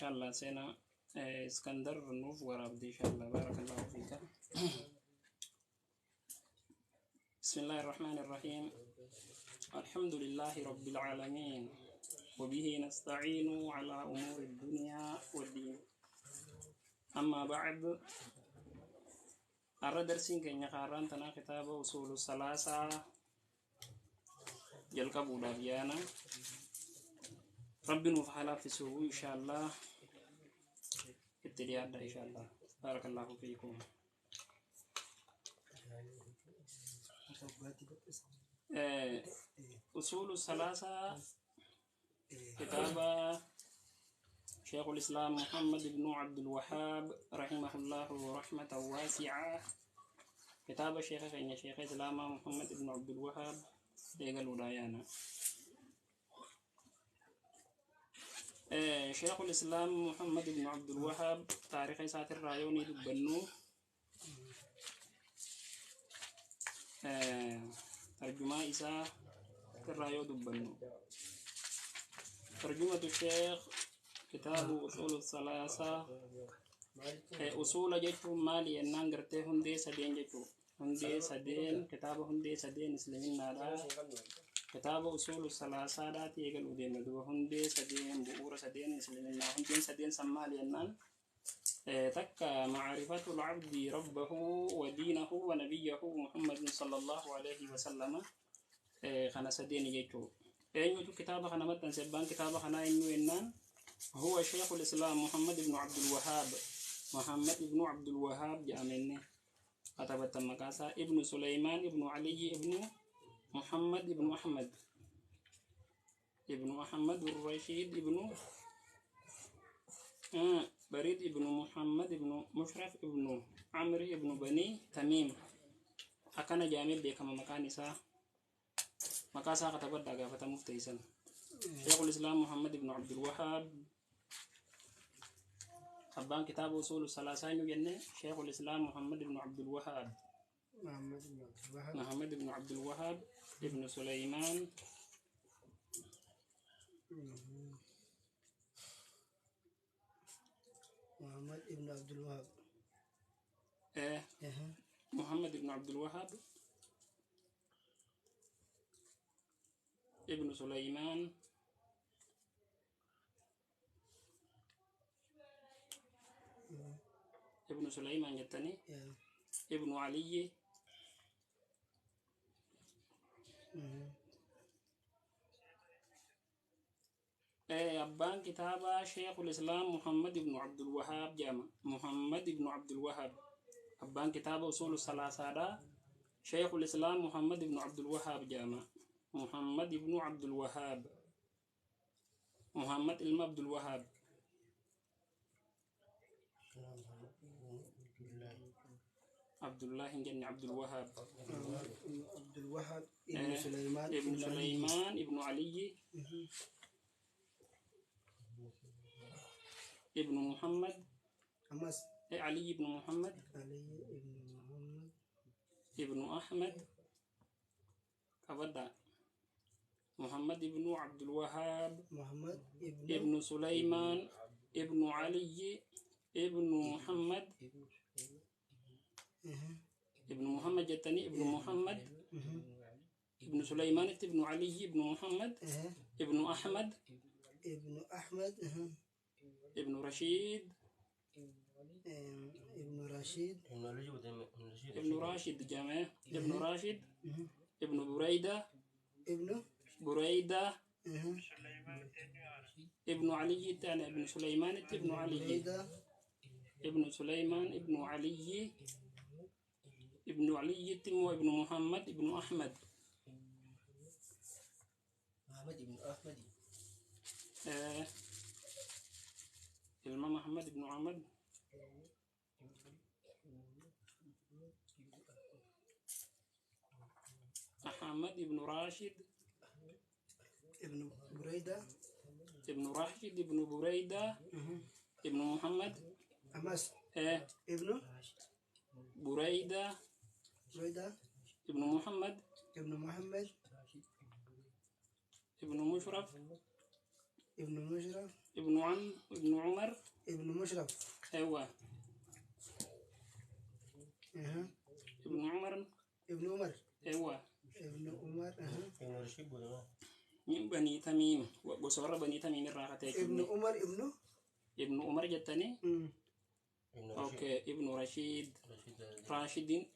شاء الله سينا اسكندر نوف ورابدي إن شاء الله بارك الله فيك. بسم الله الرحمن الرحيم. الحمد لله رب العالمين وبه نستعين على أمور الدنيا والدين. أما بعد أرى درسين كن يقارن تنا كتاب أصول الثلاثة جلك بودا بيانا رب نفعل في سوء إن شاء الله ابتداء إن شاء الله بارك الله فيكم. أصول الثلاثة كتاب شيخ الإسلام محمد بن عبد الوهاب رحمه الله رحمة واسعة. كتاب شيخ الإسلام محمد بن عبد الوهاب ديغل ودايانا. شيخ الإسلام محمد بن عبد الوهاب تاريخ ساتر رايوني دبنو ترجمة إساء الرايو دبنو. ترجمة الشيخ كتاب أصول الثلاثة. أصول جتو مالي النانغرتي هندي سدين جتو هندي سدين كتاب هندي سدين إسلامين نادا كتاب أصول الثلاثة دات يقل ودين دو هندي سدين بؤور سدين إسلامين نادا هندي سدين سمالي النان تك معرفة العبد ربه ودينه ونبيه محمد صلى الله عليه وسلم. خنا سدين جتو أينو كتاب خنا متن سبان كتاب خنا أينو إنان هو شيخ الإسلام محمد بن عبد الوهاب. محمد بن عبد الوهاب جامني كتبت مكاسا ابن سليمان ابن علي ابن محمد ابن أحمد ابن محمد الرشيد ابن بريد ابن محمد ابن مشرف ابن عمرو ابن بني تميم. أكان جامع بكما مكانسا مكاسا كتبت دغافة مفتيسا. شيخ الإسلام محمد بن عبد الوهاب أبان كتاب أصول الثلاثة جنة شيخ الإسلام محمد بن عبد الوهاب محمد بن عبد الوهاب ابن سليمان محمد بن عبد الوهاب محمد بن عبد الوهاب ابن سليمان ابن سليمان جتني ابن علي أبان كتابة شيخ الإسلام محمد بن عبد الوهاب جامع محمد بن عبد الوهاب. أبان كتابة أصول الثلاثة دا شيخ الإسلام محمد بن عبد الوهاب جامع محمد بن عبد الوهاب محمد بن عبد الوهاب عبد الله جن عبد الوهاب عبد الوهاب ابن سليمان ابن سليمان ابن علي ابن محمد أمس علي بن محمد ابن أحمد أبدا محمد ابن عبد الوهاب محمد ابن سليمان ابن علي ابن محمد ابن محمد جتني ابن محمد ابن سليمان ابن علي ابن محمد ابن أحمد ابن رشيد ابن راشد جماعة ابن راشد ابن بريدة ابن علي الثاني ابن سليمان ابن علي ابن سليمان ابن علي ابن علي وابن محمد ابن أحمد الإمام محمد بن عمد أحمد بن راشد ابن بريدة ابن راشد ابن بريدة ابن محمد أمس ابن بريدة ابن محمد ابن ابن مشرف ابن مشرف ابن عمر. ابن مشرف. ايوه. اها. ابن عمر. ابن عمر. ايوه. ابن عمر. اها. من بني تميم وصور بني تميم الراحتين. ابن عمر ابن عمر جتني. مم. اوكي. ابن راشد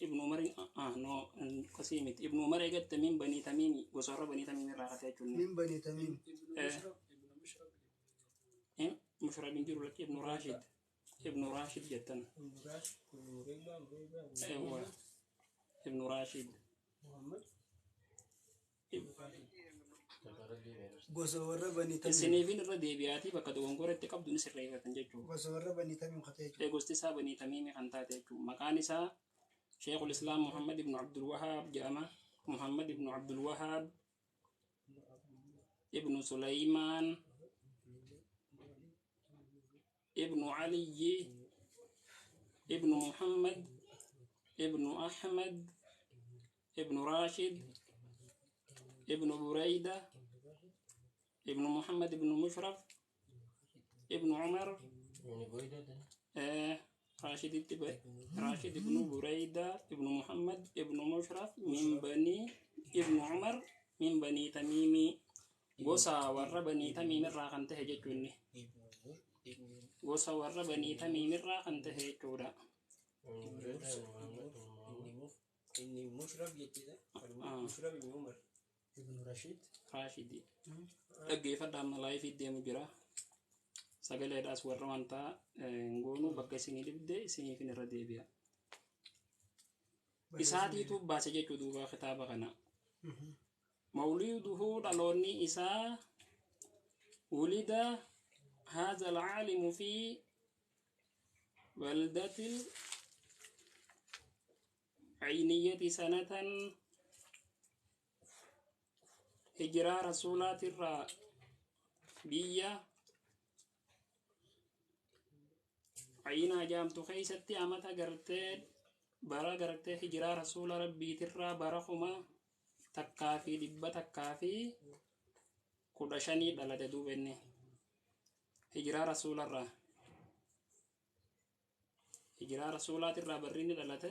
ابن عمر. نو قسيمت ابن عمر جت من بني تميم وصور بني تميم الراحتين. من بني تميم. مشرب بن جرو لك ابن راشد جتن. ايوه. ابن راشد. غوسور بني تميم. سنيفين الردي بياتي بقد وانقر تقبض نسر ريفة جتو. غوسور بني تميم خطيج. غوستي بني تميم خنتات جتو. مكان شيخ الإسلام محمد بن عبد الوهاب جامع محمد بن عبد الوهاب ابن سليمان ابن علي ابن محمد ابن أحمد ابن راشد ابن بريدة ابن محمد ابن مشرف ابن عمر. راشد ابن بريدة ابن محمد ابن مشرف من بني ابن عمر من بني تميم. غوسا ور بني تميم الراقن تهجتوني. غوسا ور بني تميم الراقن تهجتودا. إني مشرف يتدا. مشرف ابن عمر. ابن راشدي. أجي فدام الله في الدم جرا. سجل داس ورمانتا ngonu bakka sini dibde sini fin radebia isati tu baca je kuduba kitaba kana mauliduhu daloni isa ulida hadha alalim fi baldatil ainiyati sanatan hijra rasulatir biya عينا جامتو خيستي أمتا قرتين برا قرتين هجرا رسول ربي ترى برخما تكافي دبا تكافي كدشاني دلت دوبني هجرا رسول الله هجرا رسولات ترى بريني دلت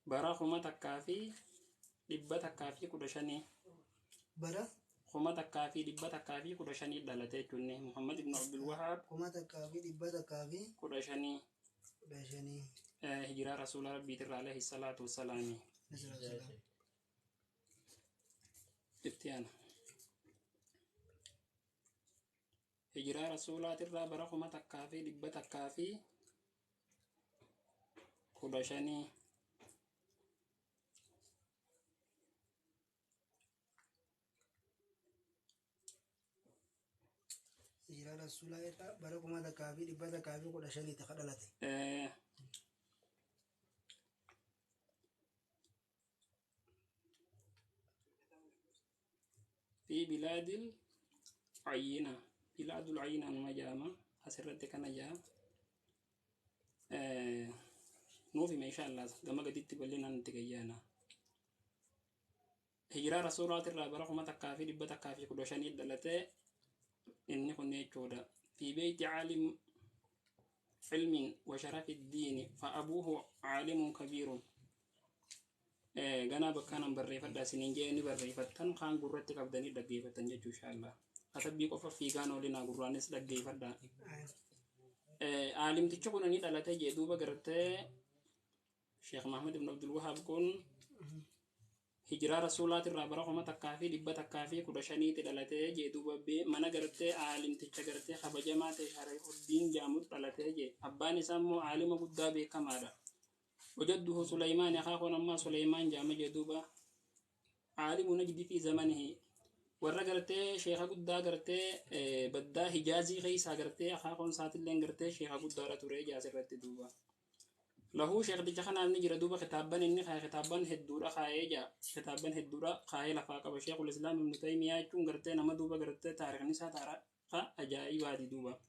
برخما تكافي دبا تكافي كدشاني برا خما تكافي دبا تكافي كدشاني دلت جوني محمد بن عبد الوهاب خما تكافي دبا تكافي كدشاني كدشاني هجرة رسول ربي ترى عليه الصلاة والسلام. ابتيانا هجرة رسول ترى برخما تكافي دبا تكافي كدشاني هجرة رسول الله برخما تكافي دبا تكافي كدشاني تخدلت. في بلاد العينة بلاد العينة المجامع أسرت كنا جا نوفي ما شاء الله لما قديت تبلينا نتجيانا هجرة رسولات الرابرة خما تكافي دبا تكافي كدوشاني دلته إني كنت جودا في بيت عالم علم وشرف الدين فأبوه عالم كبير gana bakkanam barreeffadha sinin jeeni barreeffattan kaan gurratti qabdanii dhaggeeffattan jechuu inshallah asabbii qofa fiigaan olina gurraanis dhaggeeffadha aalimtichi kun ni dhalate jee duuba gartee Sheekh Muhammad ibn Abdul Wahhab kun hijraa rasuulaati irraa bara kuma takkaa fi dhibba takkaa fi 15 dhalate jee duuba mana gartee aalimticha gartee kabajamaa ta'e Sharifuddin Jaamut dhalate jee abbaan isaa immoo aalima guddaa beekamaadha. وجده سليمان أخاه نما سليمان جامع جدوبا عالم نجد في زمنه ورقرته شيخ قد قرته بدا حجازي خيسا قرته أخاه سات اللين قرته شيخ قد رتوري جاسر رتدوبا له شيخ دجخنا نجر دوبا خطابا إني خطابا هدورا خايجا خطابا هدورا خاي لفاق بشيخ الإسلام ابن تيمية چون قرته نما دوبا قرته تاريخ نسا تاريخ أجائي وادي دوبا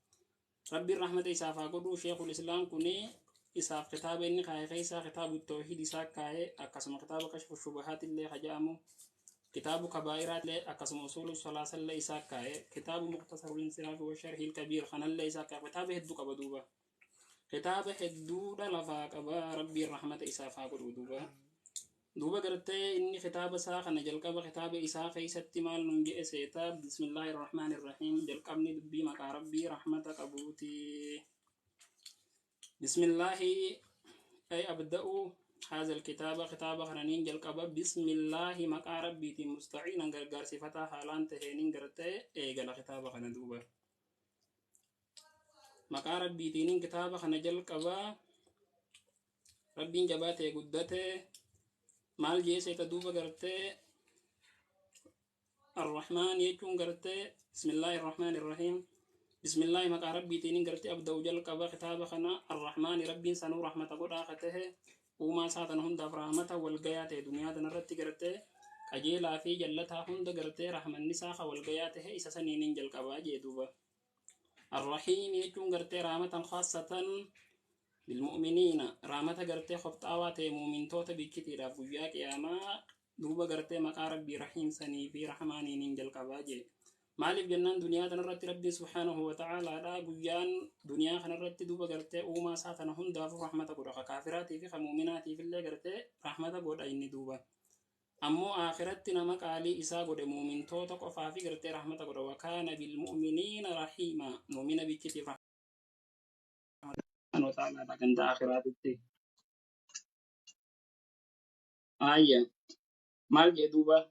ربي الرحمة إسافا قدو شيخ الإسلام كني إساف كتاب إني خاي خيسا كتاب التوحيد إساك كاي أقسم كتاب كشف الشبهات اللي خجامو كتاب كبائرات لي أقسم أصول الثلاثة ليس كاي كتاب مختصر الانصراف والشرح الكبير خنا ليس كاي كتاب هدو كبدوبا كتاب هدو لفا كبا ربي الرحمة إسافا قدوبا دوبا قرتي إني كتاب ساخ نجل كبا كتاب إساف إيست مال ننجي سيتا بسم الله الرحمن الرحيم جل قبني دبي مكا ربي رحمتك أبوتي بسم الله أي أبدأ هذا الكتاب كتاب خرانين جل كبا بسم الله مكا ربي تي مستعين غرغر صفتا حالان تهينين قرتي أي قال كتاب خنا دوبا مكا ربي تينين كتاب خنا جل كبا ربي جباتي قدته مال جيسي تدوبا قرتي الرحمن يجون قرتي بسم الله الرحمن الرحيم بسم الله مكا ربي تينين قرتي أبدأ جل كبا كتاب خنا الرحمن ربي سنو رحمة قد آخته وما ساتن هند فرحمته والقيات دنيا تنرتي قرتي أجيلا في جلتها هند قرتي رحمة النساء والقياته إسا سنين جل كبا جيدوبا الرحيم يجون قرتي رحمة خاصة للمؤمنين رحمة قرتي خبط آواتي مؤمن توتا بيكتي رافوياك ياما دوبا قرتي مكا ربي رحيم سني في رحماني ننجل كبا جي مالف جنان دنيا تنرتي ربي سبحانه وتعالى لا قيان دنيا خنرتي دوبا قرتي وما ساتن هند رحمة قد كافراتي في مؤمناتي في اللي قرتي رحمة قد أين دوبا أمو آخرت نمك علي إسا قد مؤمن توتا قفافي قرتي رحمة قد وكان بالمؤمنين رحيما مؤمن بكتي رحمة وتعالى لكن دا آخراتي آية مال جدوبا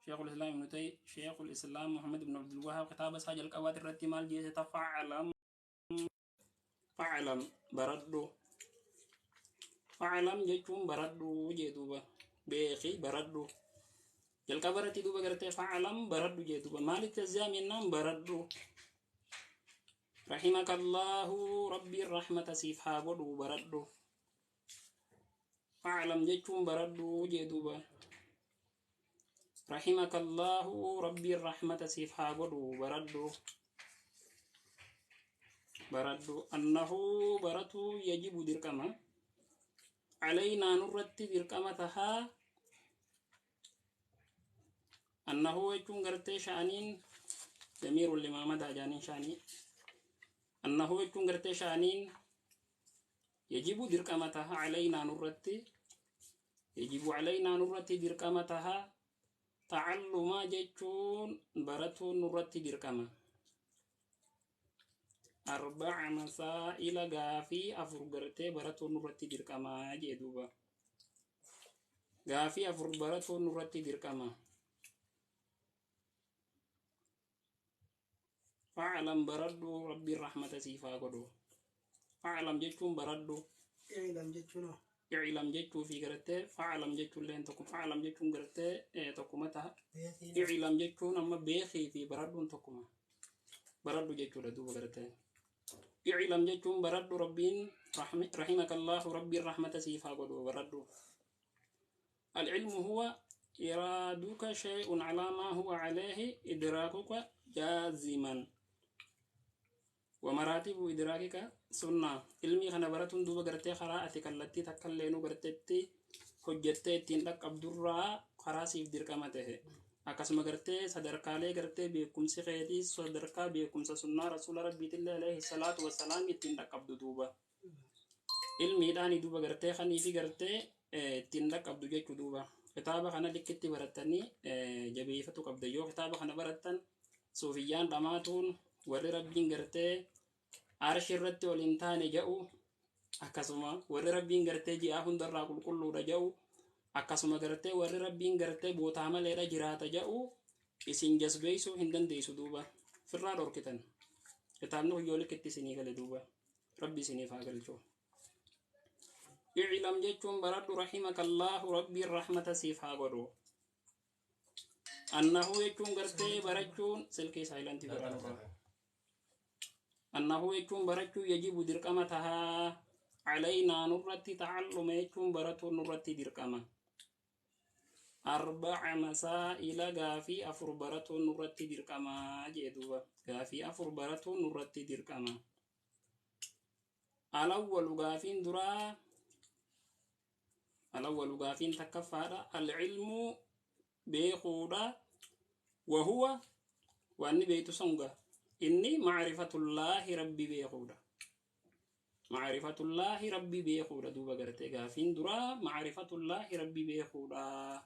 شيخ الإسلام ابن تيمية شيخ الإسلام محمد بن عبد الوهاب كتاب ساج القوات الرتي مال جيسة فعلم فعلم بردو فعلم جيكم بردو جدوبا بيخي بردو القبرتي دوبا قرتي فعلم بردو جدوبا مال التزام ينام بردو رحمك الله ربي الرحمة سيفها بدو بردو فعلم جيكم بردو جدوبا رحمك الله ربي الرحمة سيفها بدو بردو أنه برتو يجب دركما علينا نرتي دركمتها أنه يكون قرتي شانين ضمير الإمامة جانين شاني أنه يكون قرتي شانين يجب دركمتها علينا نرتي يجب علينا نرتي دركمتها تعلم جيتون برتو نرتي دركما 4 مسائل غافي أفرغرتي برتو نرتي دركما جدوبا غافي برتو نرتي دركما فاعلم بردو ربي الرحمة سيفا قدو فاعلم جيتون بردو اعلم جتشنو اعلم جيتو في قرتي فاعلم جيتون لين تكون فاعلم جيتون قرتي تكومتها اعلم جيتون أما بيخي في بردو تكوما بردو جيتو لدو قرتي اعلم جيتون بردو ربين رحمك الله ربي الرحمة سيفا قدو بردو العلم هو إرادك شيء على ما هو عليه إدراكك جازما ومراتب إدراكك سنة علمي خنا براتون دوبا غرتي قراءتك التي تكلينو غرتتي حجتي تندك عبد الرا خراسي في دركمته أكاسما غرتي صدركالي غرتي بكم سخيتي صدركا بكم سنة رسول ربي الله عليه الصلاة والسلام تندك عبد دوبا علمي داني دوبا غرتي خني في غرتي تندك عبد جيك دوبا كتابة خنا لكتي برتني جبيفتو قبض يو كتابة خنا برتن صوفيان رماتون warri rabbiin gartee arshi irratti ol hin taane jedhu akkasuma warri rabbiin gartee ji'a hundarraa qulqulluudha jedhu akkasuma gartee warri rabbiin gartee bootaa maleedha jiraata jedhu isin jasbeessuu hin dandeessu duuba firraa dhorkitan kitaabni huyyoo likkitti isinii gale duuba rabbi isiniif haa galchu i'lam jechuun baradhu rahimaka allaahu rabbiin rahmata siif haa godhu annahu jechuun gartee barachuun silkii saayilantii godhanurra أنه يكون برتو يجب درقمتها علينا نرتي تعلم يكون برتو نرتي درقمة 4 مسائل غافي أفر برتو نرتي درقمة جدوبا غافي أفر برتو نرتي درقمة الأول غافين درا الأول غافين تكفى العلم بيخودا وهو وأني بيت سنغا إني معرفة الله ربي بيخودا معرفة الله ربي بيخودا دوبا غرتي غافين درا معرفة الله ربي بيخودا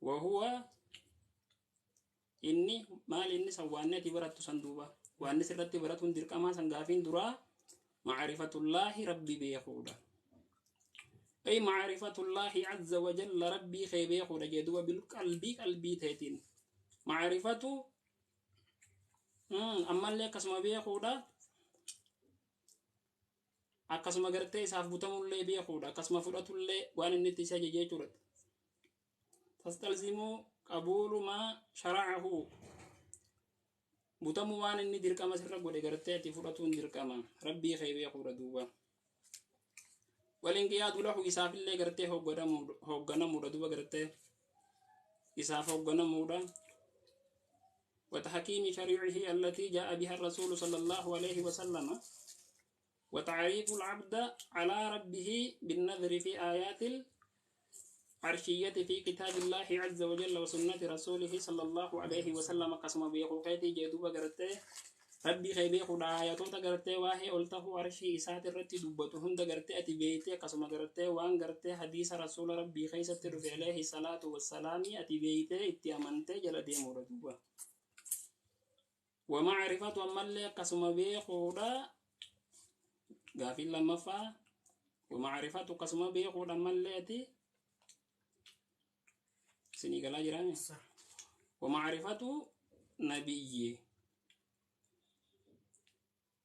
وهو إني مال إني سواني تبرت سندوبا وأني سرت برات درك ما سنغافين درا معرفة الله ربي بيخودا أي معرفة الله عز وجل ربي خيبي خود جدوا بالقلب قلبي تهتين معرفة أما اللي كسم بيخودا أكسم غرتي ساف بوتام اللي بيخودا كسم فرات اللي وان النتيجة جيتورت تستلزم قبول ما شرعه بوتام وان الني ديرك ما سر غودي غرتي تي فراتون ديرك ما ربي خيبي خود دوبا والانقياد له إساف اللي قرته هوغنا مودا دوبا قرته إساف هوغنا مودا وتحكيم شريعه التي جاء بها الرسول صلى الله عليه وسلم وتعريف العبد على ربه بالنظر في آيات العرشية في كتاب الله عز وجل وسنة رسوله صلى الله عليه وسلم قسم بيخوكيتي جدوبا قرته ربي خيبي خدا آياتوتا غرتي واهي قلته عرشي إسات الرتي دوبتو هند غرتي أتي بيتي قسم غرتي وان غرتي حديث رسول ربي خيست رفع عليه الصلاة والسلام أتي بيتي اتي أمنتي جل دي موردوبا ومعرفة أمالي قسم بي خدا غافل لما فا ومعرفة قسم بي خدا أمالي أتي سنيقلا جرامي ومعرفة نبي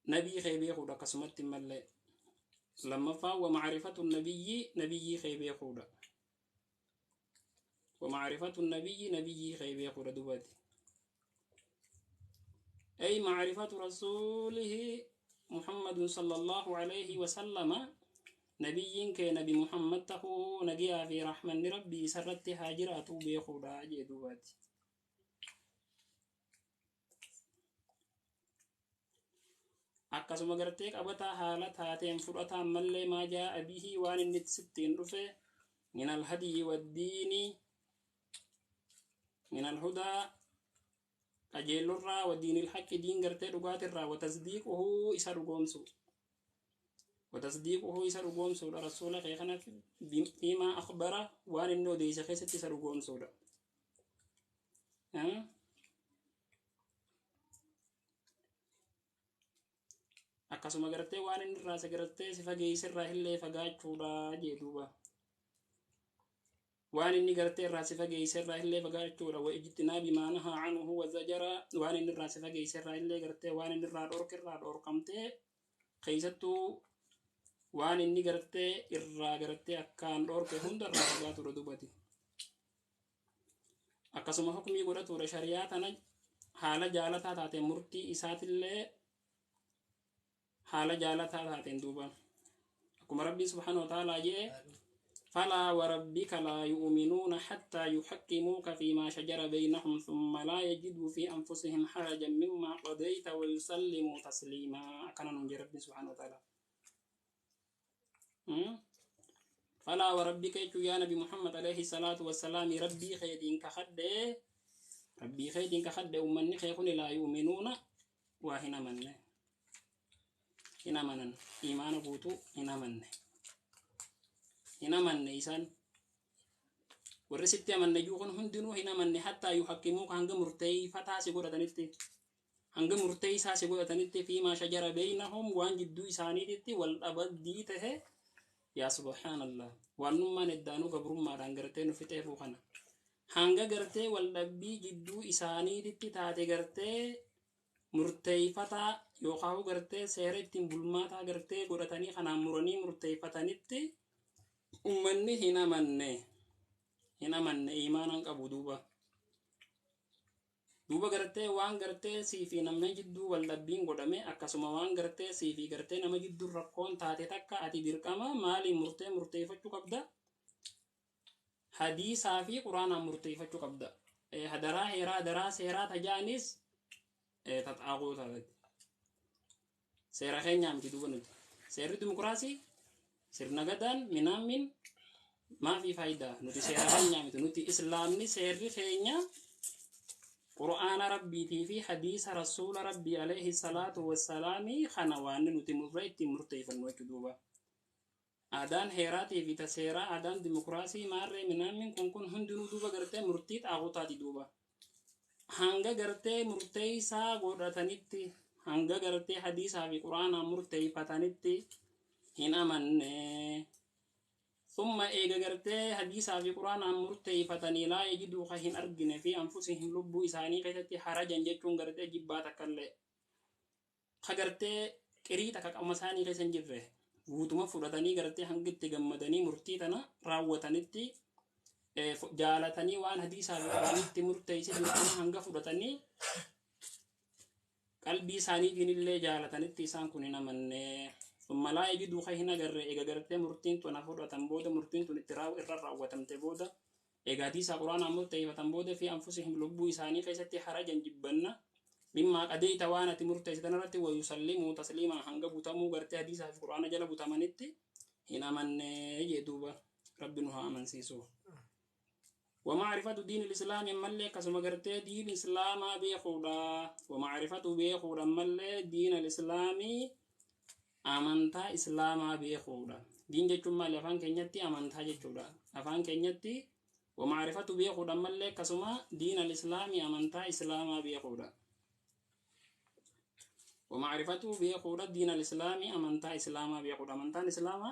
نبي خيبي خودا قسمت ملي لما فا ومعرفة النبي نبي خيبي خودا ومعرفة النبي نبي خيبي خودا دوباتي أي معرفة رسوله محمد صلى الله عليه وسلم نبي كنبي محمد تهو نجيا في رحمن ربي سرت هاجرات بيخودا جدوباتي akkasuma gartee qabataa haala taateen fudhataa mallee maa jaa'a bihi waan inni sittiin dhufe min alhadii waddiini min alhudaa qajeellorraa waddiini ilhaqqi diin gartee dhugaatirraa watasdiiquhu isa dhugoomsuudha rasuula kee kana fiimaa akhbara waan inni odeeyse keessatti isa dhugoomsuudha akkasuma gartee waan inni irraa sagartee si fageessirraa illee fagaachuudha jedhuuba waan inni gartee irraa si fageessirraa illee fagaachuudha wa ijtinaa bimaanaha anhu wa zajara waan inni irraa si fageessirraa illee gartee waan inni irraa dhorkirraa dhorkamtee keessattuu waan inni gartee irraa gartee akkaan dhorke hunda irraa fagaatuudha dubati akkasuma hukumii godhatuudha shariyaa tana haala jaalataa taate murtii isaatillee حال جالتها هاتين دوبا أكما ربي سبحانه وتعالى جاء فلا وربك لا يؤمنون حتى يحكموك فيما شجر بينهم ثم لا يجدوا في أنفسهم حرجا مما قضيت ويسلموا تسليما كان ننجي ربي سبحانه وتعالى فلا وربك يا نبي محمد عليه الصلاة والسلام ربي خيدين كخد أمني خيخون لا يؤمنون وهنا منه hinamanan imaana guutuu hinamanne isaan warri sitti amanne yuukon hundinuu hinamanne hattaa yuhakkimuuka hanga murteeyfataa si godhatanitti fiimaa shajara beeynahum waan jidduu isaaniititti wal dhabaddii tahe yaa subhaanallah waannummaan eddaanuu gabrummaadhaan gartee nu fixeefuu kana hanga gartee wal dhabbii jidduu isaaniititti taate gartee murteeyfataa yookaan gartee seera ittiin bulmaataa gartee godhatanii kanaan muranii murteeyfatanitti ummanni hinamanne iimaanan qabu duuba gartee waan gartee siifi nama jidduu wal dhabbiin godhame akkasuma waan gartee siifi gartee nama jidduu rakkoon taate takka ati dirqama maaliin murteeffachuu qabda hadiisaa fi quraanaan murteeffachuu qabda hadaraa heeraa daraa seeraa tajaanis tat'aaquu taate seera keenyaa miti duuba nuti seerri dimokiraasii sirna gadaan minaamin ما في فايدة نتي سيرا نتي إسلامني سيري خينيا قرآن ربي في حديث رسول ربي عليه الصلاة والسلام خنوان نتي مريت مرتيفا وجدوبا آدان هيراتي في تسيرا آدان ديمقراسي ماري من كون هندو دوبا غرتي مرتيت أغوطاتي دوبا hanga gartee murteeysaa godhatanitti hanga gartee hadiisaa fi quraanaa murteeyfatanitti hin amanne summa eega gartee hadiisaa fi quraanaa murteeyfatanii laa yajiduu ka hin argine fi anfusihim lubbuu isaanii keessatti harajan jechuun gartee jibbaa takkallee ka gartee qiriixa ka qaama isaanii keessa hin jirre guutuma fudhatanii gartee hangitti gammadanii murtii tana raawwatanitti jaalatanii waan hadiisaa fi quraanitti murteeyse jiran hanga fudhatanii qalbii isaaniitiin illee jaalatanitti isaan kun hin amanne summa laa yajiduu ka hin agarre eega gartee murtiin tuna fudhatan booda murtiin tun itti irra raawwatamte booda eega hadiisaa quraanaa murteeyfatan booda fi anfusihim lubbuu isaanii keessatti harajan jibbanna mimmaa qadeeyta waan ati murteeysitan irratti wayusallimuu tasliimaa hanga butamuu gartee hadiisaa fi quraana jala butamanitti hin amanne jedhuuba rabbi nu haa amansiisu. ومعرفة دين الإسلام ملء كسم قرتي دين الإسلام بيخودا ومعرفة بيخودا ملء دين الإسلام أمانتا إسلام بيخودا دين جتشم ملء أفان كنيتي أمانتا جتشودا أفان كنيتي ومعرفة بيخودا ملء كسم دين الإسلام أمانتا إسلام بيخودا ومعرفة بيخودا دين الإسلام أمانتا إسلام بيخودا أمانتا إسلام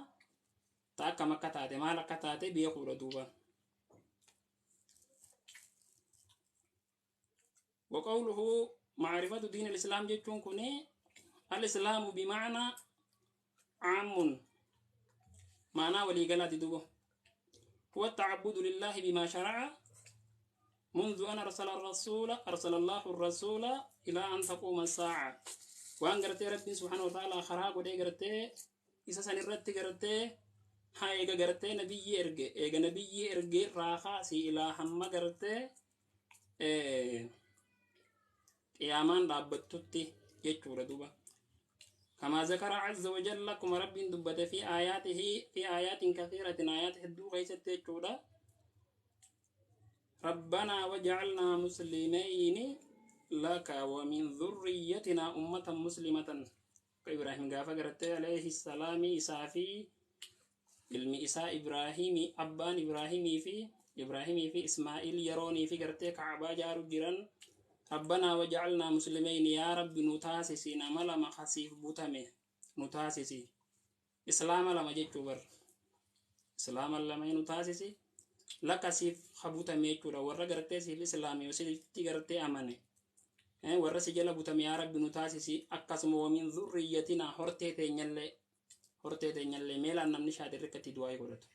تاكا مكتاتي مالك كتاتي بيخودا دوبا وقوله معرفة دين الإسلام جتون كوني الإسلام بمعنى عام معنى ولي قلت دوبه هو التعبد لله بما شرع منذ أن أرسل الله الرسول إلى أن تقوم الساعة وأن قرتي ربي سبحانه وتعالى خراق ودي قرتي إسا سنرتي قرتي هاي قرتي نبي إرقي إيقا نبي إرقي راخا سي إلى هم قرتي قيامان رابطتي يجور دوبا كما ذكر عز وجل كما رب دبت في آيات كثيرة آيات حدو غيست يجور ربنا وجعلنا مسلمين لك ومن ذريتنا أمة مسلمة إبراهيم قافا قرأت عليه السلام إسافي علم إساء إبراهيم أبان إبراهيم في إسماعيل يروني في قرأت كعبا جارو جيران ربنا وجعلنا مسلمين يا رب نتاسسي نملا مخسيف بوتامي نتاسسي إسلام لما جيتشوبر إسلام لما نتاسسي لك سيف خبوتامي يجورا ورا قرتي سيف إسلامي وسيفتي قرتي أماني ورا سجل بوتامي يا رب نتاسسي أقسم ومن ذريتنا هرتي نيالي ميلا نمني شادر ركتي دواي قرتو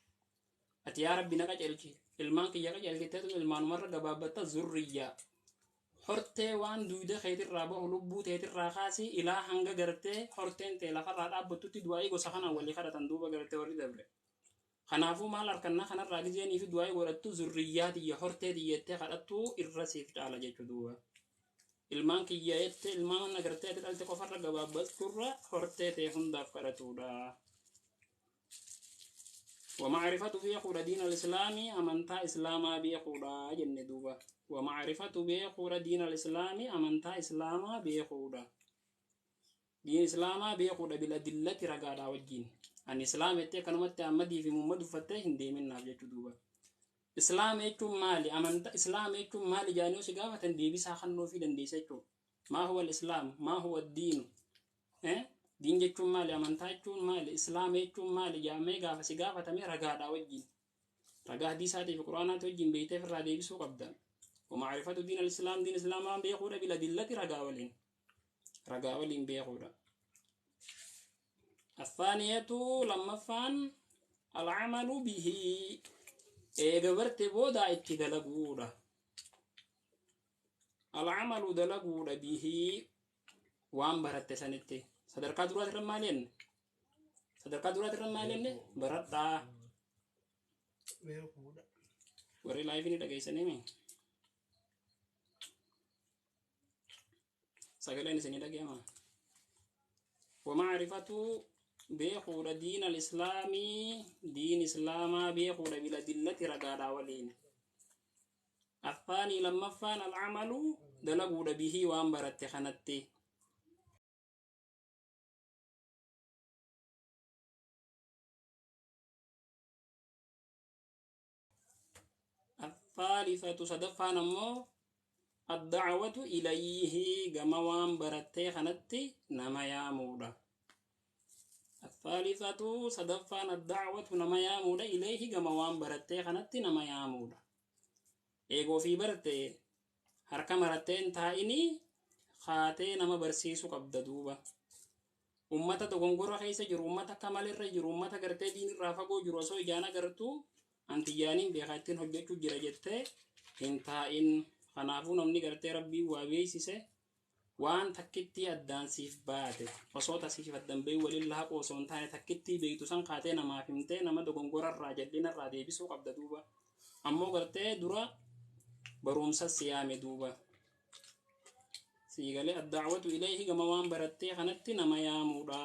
أتي يا رب نكاج ألكي المانك يكاج ألكي تاتو المان مرة قبابتا ذرية hortee waan duude keetirraa bahu lubbuu teetirraa kaasi ilaa hanga gartee horteen tee lafarraa dhaabbattutti du'aa'ii gosa kanaan walii kadhatan duuba gartee warri dabre kanaafuu maal harkannaa kanarraa gizeenii fi du'aa'ii godhattu zurriyyaa tiyya hortee tiyyettee kadhattuu irra siif caala jechuu duuba ilmaan kiyya jettee ilmaan agartee ati dhalte qofarra gabaabbatturra hortee tee hundaaf kadhatuudha ومعرفة بيقول دين الإسلام أمنتا إسلاما بيقول جن دوبا ومعرفة بيقول دين الإسلام أمنتا إسلاما بيقول دين الإسلام بيقول بالأدلة رجالا والجين الإسلام يتكلم أمدي في محمد فتح هندي من نبي دوبا إسلام يكون مالي أمنتا إسلام يكون مالي جانيو سجافة دي بيساخنو في دندي سيكو ما هو الإسلام ما هو الدين دين جتون مالي أمانتا جتون مالي إسلام جتون مالي جامعي غافة سيغافة تمي رغادا وجين رغا حديثاتي في قرآنات وجين بيتي في الرادي بسو قبدا ومعرفة دين الإسلام دين الإسلام بيقول بالأدلة رغا ولين بيقول الثانية لما فان العمل به إيغبرت بودا اتدلقودا العمل دلقودا به وان برت سنتي sadarkaa duraati irra maaliin baradhaa warri laayifii ni dhageessanii sagaleen isinii dhageema ومعرفة بيقول دين الإسلامي دين إسلاما بيقول بلا دلة رقادا ولين الثاني لما فان العمل دلقوا به وانبرت خنته الثالثة صدفان مو الدعوة إليه كما وانبرت خنته نما يامودا الثالثة صدفان الدعوة نما يامودا إليه كما وانبرت خنته نما يامودا إيغو في برته harka marateen taa'ini kaatee nama barsiisu qabda duuba ummata dogongora keessa jiru ummata akka malirra jiru ummata gartee diinirraa fagoo jiru osoo ijaan agartu anti jaaniin beekaa ittiin hojjechuu jira jettee hin taa'in kanaafuu namni gartee rabbii waa beeksise waan takkitti addaansiif baate osoo tasiif addan beeyi waliin haqu osoo hin taane takkitti beektu san kaatee namaaf himtee nama dogongorarraa jallinarraa deebisuu qabda duuba ammoo gartee dura برumsa siyaame duuba siigale الدعوة إليه كما وان برتي خنتي نما يامودا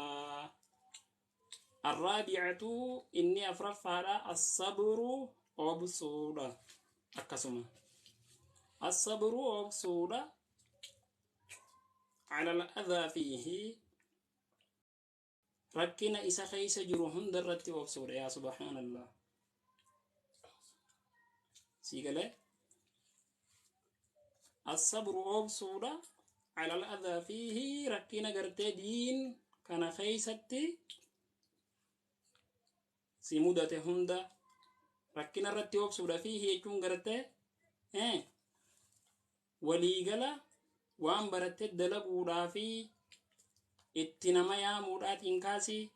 الرابعة إني أفرف على الصبر وبصودا أكسما الصبر وبصودا على الأذى فيه ركنا إسا خيس جروهن درتي وبصودا يا سبحان الله سيقال الصبر وبصودا على الأذى فيه ركنا قرتي دين كان خيستي سيمودة هندا ركنا رتي وبصودا فيه يكون قرتي وليقلا وان برتي دلقودا فيه اتنما يا مودات انكاسي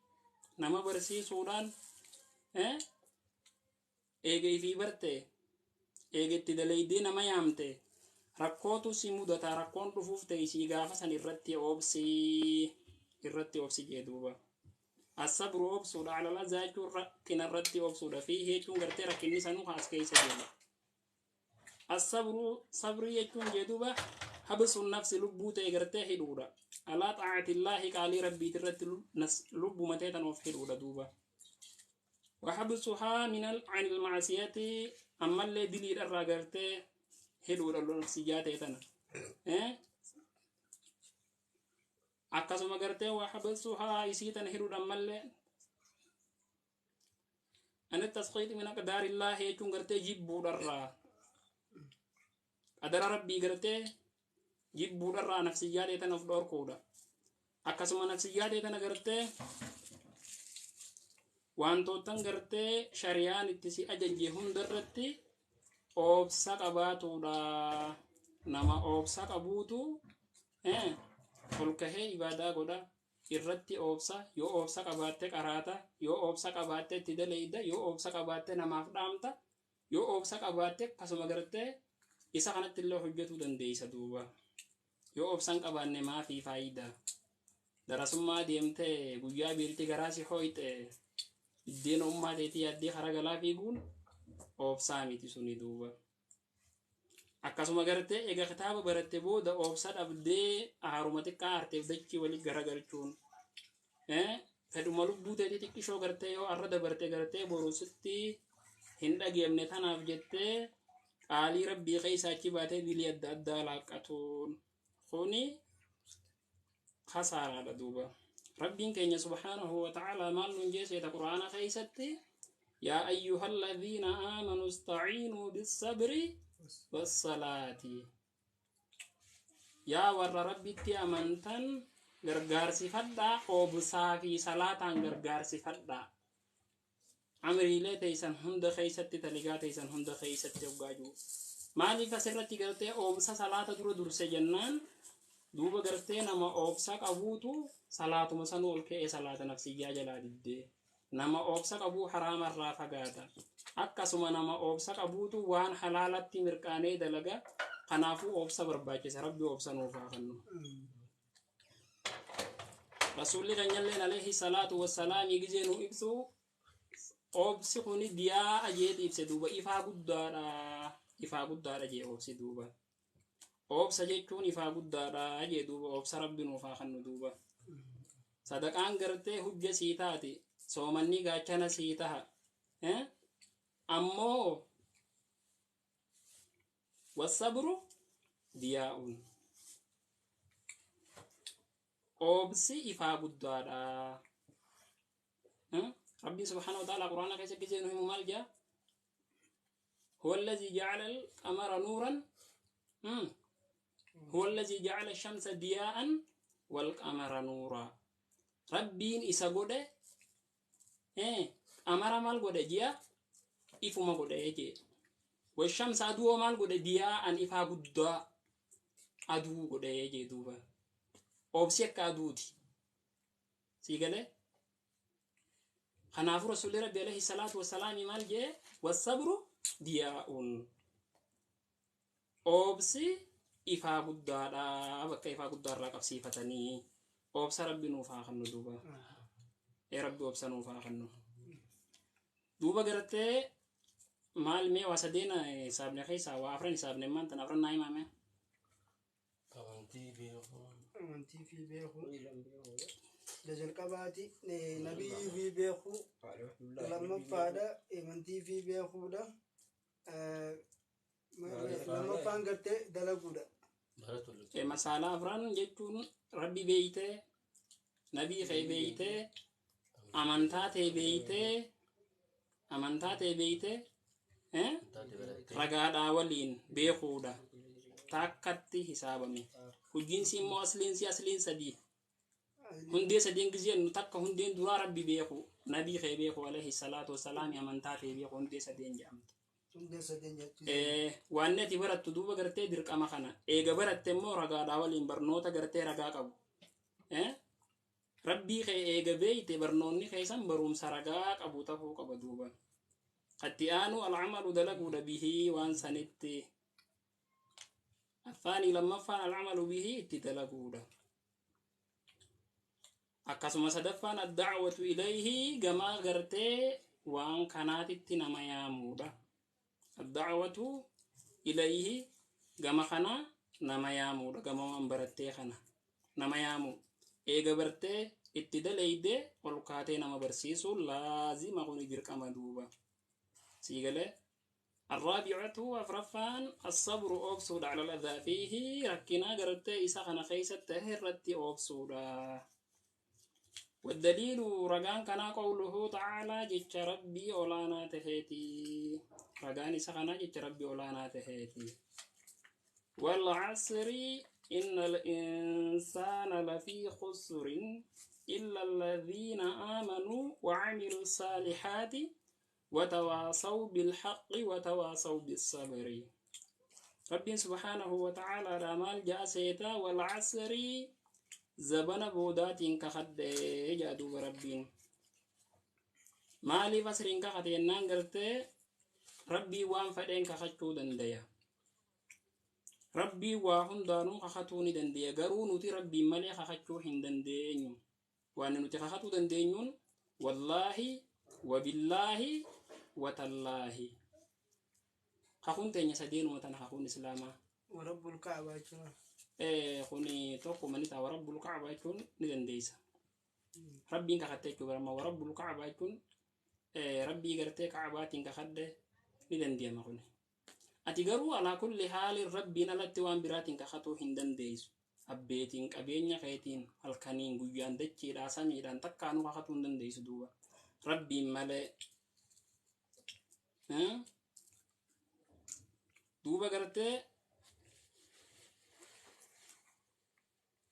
نما برسي سودان ايجي في برتي ايجي تدليدي نما يامتي rakkootu si mudata rakkoon dhufuuf ta'e si gaafa san irratti obsi jedhuuba asabru obsuudha alala zaachuun rakkina irratti obsuudha fi jechuun gartee rakkinni sanuu haas keessa jiru asabru sabri jechuun jedhuuba habsuun nafsi lubbuu ta'e gartee hidhuudha alaa xaa'atillaahi qaalii rabbiit irratti lubbuu matee tan of hidhuudha duuba وحبسها عن المعصية أما اللي دليل الرجرته هدول السجاتة تنا أكاسو مغرته وحبسها يسيتن هدول أمالي أن التسخيط من أقدار الله يكون غرته جيبو درا أدر ربي غرته جيبو درا نفسياتة تنا فدور كودا أكاسو ما نفسياتة تنا غرته وانتوتن غرته شريان اتسي أججي هندرتي obsa qabaatuudha nama obsa qabuutu olkahee ibaadaa godha irratti obsa yoo obsa qabaatte qaraata yoo obsa qabaatte itti daleeyda yoo obsa qabaatte namaaf dhaamta yoo obsa qabaatte akkasuma gartee isa kanatti illee hojjetuu dandeeysa duuba yoo obsan qabaanne maafii faayidaa darasummaa deemtee guyyaa biirti garaasi hooyte iddiin ummaa teetii yaddii haragalaa fiiguun obsaa miti suni duuba akkasuma gartee egaa kitaaba baratte booda obsa dhabdee haaruma xiqqaa arteef dachii walii garagalchuun fedhuma lubbuu teetii xiqqishoo gartee yoo arra dabarte gartee borusitti hin dhageemne tanaaf jettee qaalii rabbii keeysachi baatee dilii adda addaa laaqqatuun kuni khasaaraadha duuba rabbiin keenya subhaanahu wa ta'aalaa maal nuun jeeseeta quraana keeysatti يا أيها الذين آمنوا استعينوا بالصبر والصلاة يا ور ربي أمنتن غرغار سفدا أوبسا في صلاة غرغار سفدا أمري لا تيسن هند خيست تلقى تيسن هند خيست يوجاجو مالي فسرتي قرتي أوبسا صلاة درو درس جنان دوبا قرتي نما أوبسا قبوتو صلاة مسنول كي صلاة نفسي جلال الدي nama obsa qabu harama irraa fagaata akkasuma nama obsa qabuutu waan halaalatti mirqaanee dalaga kanaafuu obsa barbaachisa rabbi obsa nuuf haa kennu rasuulli keenyalleen alayhi salaatu wassalaam gizee nu ibsu obsi kuni diyaa ajeet ibse duuba ifaa guddaadha jee obsi duuba obsa jechuun ifaa guddaadha jee duuba obsa rabbi nuuf haa kennu duuba sadaqaan gartee hujja sii taati soomanni gaachana sii taha ammoo wasabru diyaa'un obsi ifaa guddaadha rabbi subhanahu wa ta'ala qur'aana keessatti jeenu himu maal jaa هو الذي جعل القمر نورا هو الذي جعل الشمس ضياء والقمر نورا ربين إسا قده قمر مال قده جيا إفو ما قده يجي والشمس أدو مال قده ضياء إفا قده أدو قده يجي دوبا أوبسيك أدودي سيقله خناف رسول ربي عليه الصلاة والسلام مال جي والصبر diyaa'un obsi ifaa guddaadha bakka ifaa guddaarraa qabsiifatanii obsa rabbi nuuf haa kennu duuba rabbi obsa nuuf haa kennu duuba gartee maal mee waa sadeena hisaabne keessaa waa afran hisaabne maanta afran naa himame amantii fi beeku jalqabaati nabii fi beeku lammaffaadha amantii fi beekuudha lammaffaan gartee dalaguudha masaala afran jechuun rabbi beeytee nabii kee beeytee amantaa tee beeytee ragaadhaa waliin beekuudha takkatti hisaabame hujjiinsi immoo asliin sadii hundee sadiin gizeen takka hundeen duraa rabbi beeku nabii kee beeku alayhi salaatu wassalaam amantaa tee beeku hundee sadeen jedhamte waan ati barattu duuba gartee dirqama kana eega baratte immoo ragaadhaa waliin barnoota gartee ragaa qabu rabbii kee eega beeyte barnoonni keessan barumsa ragaa qabu ta'uu qaba duuba qatti aanu al'amalu dalaguudha bihii waan sanitti الثاني لما فان العمل به اتدلقودا akkasuma sadaffaan ad-da'watu ilayhi gama gartee waan kanaatitti nama yaamuudha ad-da'watu ilayhi gama kana nama yaamuudha gama waan barattee kana nama yaamu eega bartee itti dalayde ol kaatee nama barsiisu laazima kun dirqama duuba siigalee الرابعة أفرفان الصبر أبسود على الأذى فيه ركنا قررت إسا خنا خيسة تهرت أبسودا والدليل رجان كان قوله تعالى جت ربي أولانا تهيتي رجان إسا خنا جت ربي أولانا تهيتي والعصر إن الإنسان لفي خسر إلا الذين آمنوا وعملوا الصالحات وتواصوا بالحق وتواصوا بالصبر ربي سبحانه وتعالى رمال جاء سيتا والعصر زبن بودات كخد جادو ربين مالي فسرين كختين نانغرت ربي وان فدين كختو دنديا ربي واهن دانو كختوني دنديا غرو نوتي ربي مالي كختو هندندينيو وان نوتي كختو دندينيون والله وبالله وتالله خون تاني سدين وتنا خون إسلاما ورب الكعبة يكون خوني توكو منيتا ورب الكعبة يكون ندن ديسا ربي إنك خدتك برما ورب الكعبة يكون ربي قرتك كعبات إنك خد ندن ديما خوني أتجروا على كل حال ربي نلت وان برات إنك خطو هندن ديس أبيتين أبينيا خيتين الكنين جوجان دتشي لا سامي دان تكانو خطو هندن ديس دوا ربي ملأ دوبا قرتي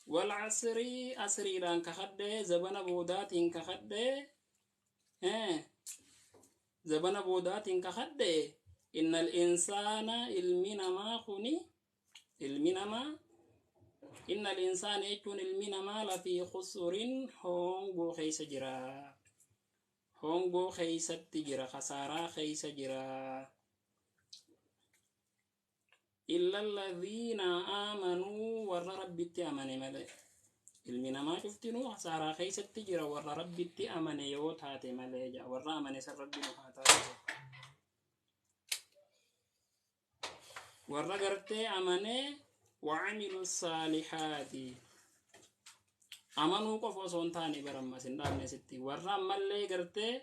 والعصري أسري لان كخده زبن بودات إن كخده زبن بودات إن كخده إن الإنسان المنا ما خني المنا ما إن الإنسان يكون المنا ما لفي خسر هونغو خيس جرا هونغو خيست جرا خسارة خيس جرا إلا الذين آمنوا ور ربي تأمن ملئ المنا ما شفتنو خسارة خيست جرا ور ربي تأمن يوت هاتي ملئ ور آمن سر ربي نحاتا ور قرتي أمن وعملوا الصالحات amanuu qofa osoo hin taane barammas hin dhaabne sitti warra ammallee gartee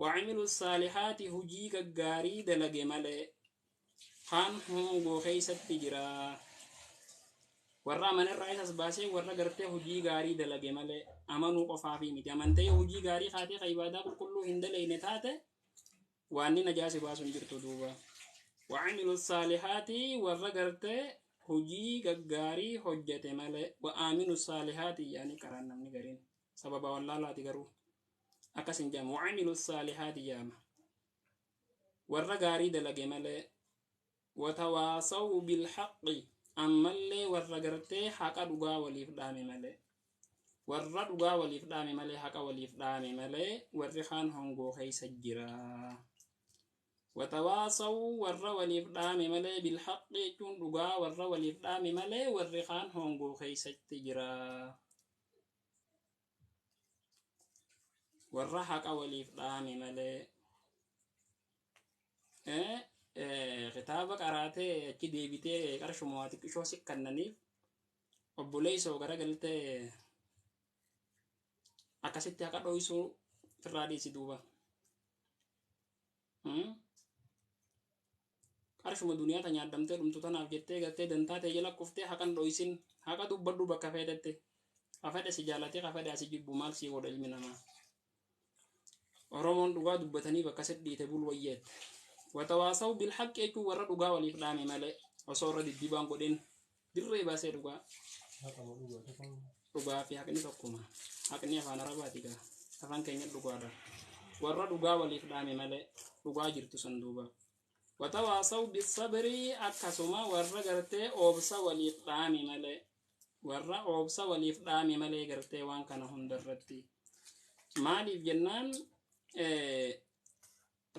wa'amilu saalihaati hujii gaggaarii dalage malee kaan hongoo keessatti jira warra amanirraa isas baasee warra gartee hujii gaarii dalage malee amanuu qofaa fi miti amantee hujii gaarii kaatee ka ibaadaa qulqulluu hin daleeyne taate waan ni najaasi baasuun jirtu duuba wa'amilu saalihaati warra gartee hujii gaggaarii hojjete malee wa'aminu saalihaati yaani qaraan namni gariin sababa wallaalaati garuu akkasin jaama wa'amilu saalihaati jaama warra gaarii dalage malee watawaasaw bilhaqqi ammallee warra gartee haqa dhugaa waliif dhaame malee warra dhugaa waliif dhaame malee haqa waliif dhaame malee warri kaan hongoo keessa jira watawaasaw warra waliif dhaame malee bilhaqqi jechuun dhugaa warra waliif dhaame malee warri kaan hongoo keessatti jira warra haqa waliif dhaame malee kitaaba qaraatee achi deebitee qarshuma waa xiqqishoo si kannaniif obboleessoo garagaltee akkasitti haqa dho'isuu firraa dhiisi duuba qarshuma duniyaa ta nyaadamtee dhumtu tanaaf jettee gartee dantaa ta'e jala kuftee haqan dho'isin haqa dubbadhu bakka feedatte kafedhe si jaalatee kafedhe asi jibbu maal sii godha ilmi namaa oromoon dhugaa dubbatanii bakka sedhiite bul wayyeette watawaasaw bilhaqqi jechuun warra dhugaa waliif dhaame malee osoo irra diddibaan godhin dirree baasee dhugaa fi haqni tokkuma haqni afaan arabaati gaa afaan keenya dhugaadha warra dhugaa waliif dhaame malee dhugaa jirtu san duuba watawaasaw bisabri akkasuma warra gartee oobsa waliif dhaame malee warra oobsa waliif dhaame malee gartee waan kana hundarratti maaliif jennaan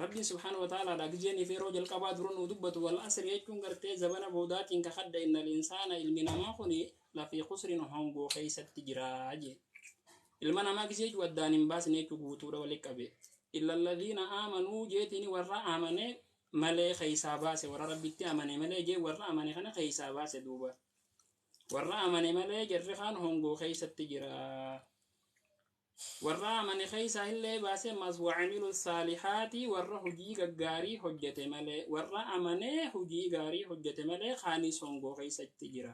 ربي سبحانه وتعالى داكجيني في روج القبا درون ودبت والأسر يجون غرتي زبنا بودات إنك خد إن الإنسان المنا ما خني لا في خسر هونغو خيسة تجراج المنا ما كجيج ودان باس نيتو غوتورا ولكبه إلا الذين آمنوا جيتني ورا آمنه ملي خيسا باس ورا ربي تامنه ملي جي ورا آمنه خنا خيسا باس دوبا ورا آمنه ملي جرخان هونغو خيسة تجرا warra amane khaysa illee baase mas wa'amilu saalihaati warra hujii gaggaarii hojjete malee warra amane hujii gaarii hojjete malee khaanis hongoo keeysatti jira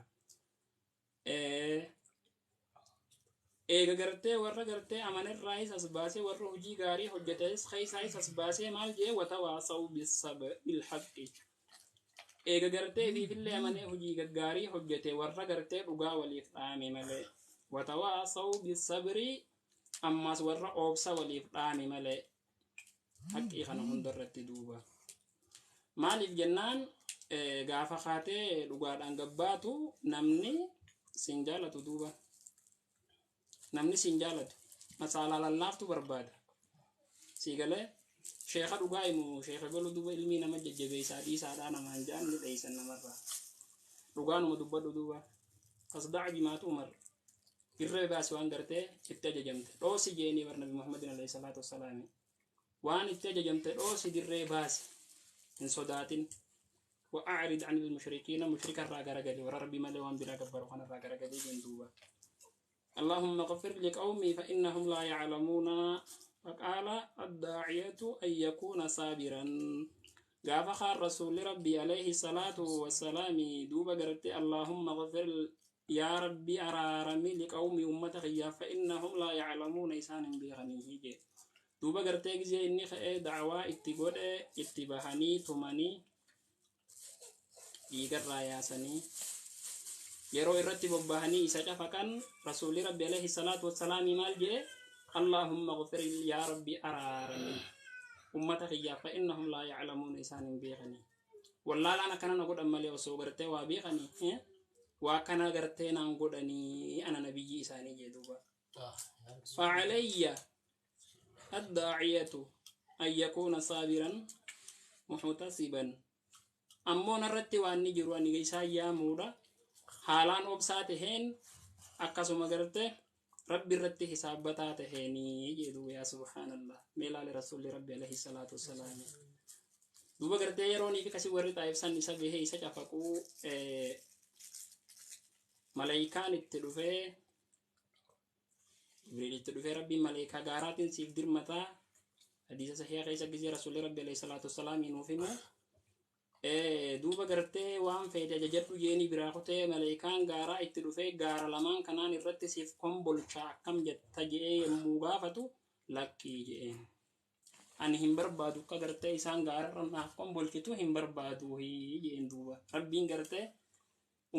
eega gartee warra gartee amanerraa isas baase warra hujii gaarii hojjetes khaysa isas baase maal jee watawaasaw bilhaqqi eega gartee ifiifillee amane hujii gaggaarii hojjete warra gartee dhugaa waliif dhaame malee watawaasaw bisabri ammas warra oobsa waliif dhaame malee haqqii kana hundarratti duuba maaliif jennaan gaafa kaatee dhugaadhaan gabbaatu namni sin jaalatu duuba namni sin jaalatu masaalaa lallaaftu barbaada siigalee sheekha dhugaa himu sheekha galu duuba ilmii nama jajjabeessaa dhiisaadhaa namaan jaan ni dheeysan namarraa dhugaanuma dubbadhu duuba tasdac bimaatu umar irree baasi waan gartee itti ajajamte dhoosi jeeni bar nabi muhammadin alayhi salaatu wassalaami waan itti ajajamte dhoosi dirree baasi hin sodaatin wa a'rid 'anil mushrikiina mushrika irraa garagali warra rabbi malee waan biraa gabbaru kana irraa garagali jeen duuba اللهم اغفر لقومي فإنهم لا يعلمون فقال الداعية أن يكون صابرا قال رسول ربي عليه الصلاة والسلام دوبا قرأت اللهم اغفر يا ربي أرارمي لقومي أمتك فإنهم لا يعلمون إسان بغنيه دوبا قرأتك زي إني دعوة اتقود اتباهني تمني إيقر راياسني yeroo irratti bobbahanii isa cafakan rasuuli rabbi alayhi salatu wassalaami maal jedhe allahumma ghfir ya rabbi araarani ummata kiyya fa innahum la ya'lamuuna isaan hin beekani wallaalaan akkana na godhan malee osoo gartee waa beekani waa kana gartee naan godhanii ana nabiyyi isaanii jee duuba fa alayya addaaciyatu an yakuuna saabiran muhtasiban ammoo narratti waan ni jiru ani isaan yaamuudha haalaan obsaa taheen akkasuma garte rabbi irratti hisaabbataa taheenii jedhu yaa subhaanallah meelaale rasuulli rabbi alayhi salaatu wassalaam duuba gartee yeroonii fi kasi warri taa'ibsan isa bahee isa cafaquu malaayikaan itti dhufee جبريل تدفع ربي ملائكة غارات سيف درمتا حديث صحيح كيس جزي رسول ربي عليه الصلاة والسلام ينوفنو دوبا غرتي وان فيدا ججتو جيني براخوتي ملائكان غارا اتدفع غارا لمان كنان الرت سيف كمبل كم جتا جي مغافتو لكي جين أن هم بربادو كغرتي إسان غارا رنا كمبل كتو هم بربادو هي جين دوبا ربي غرتي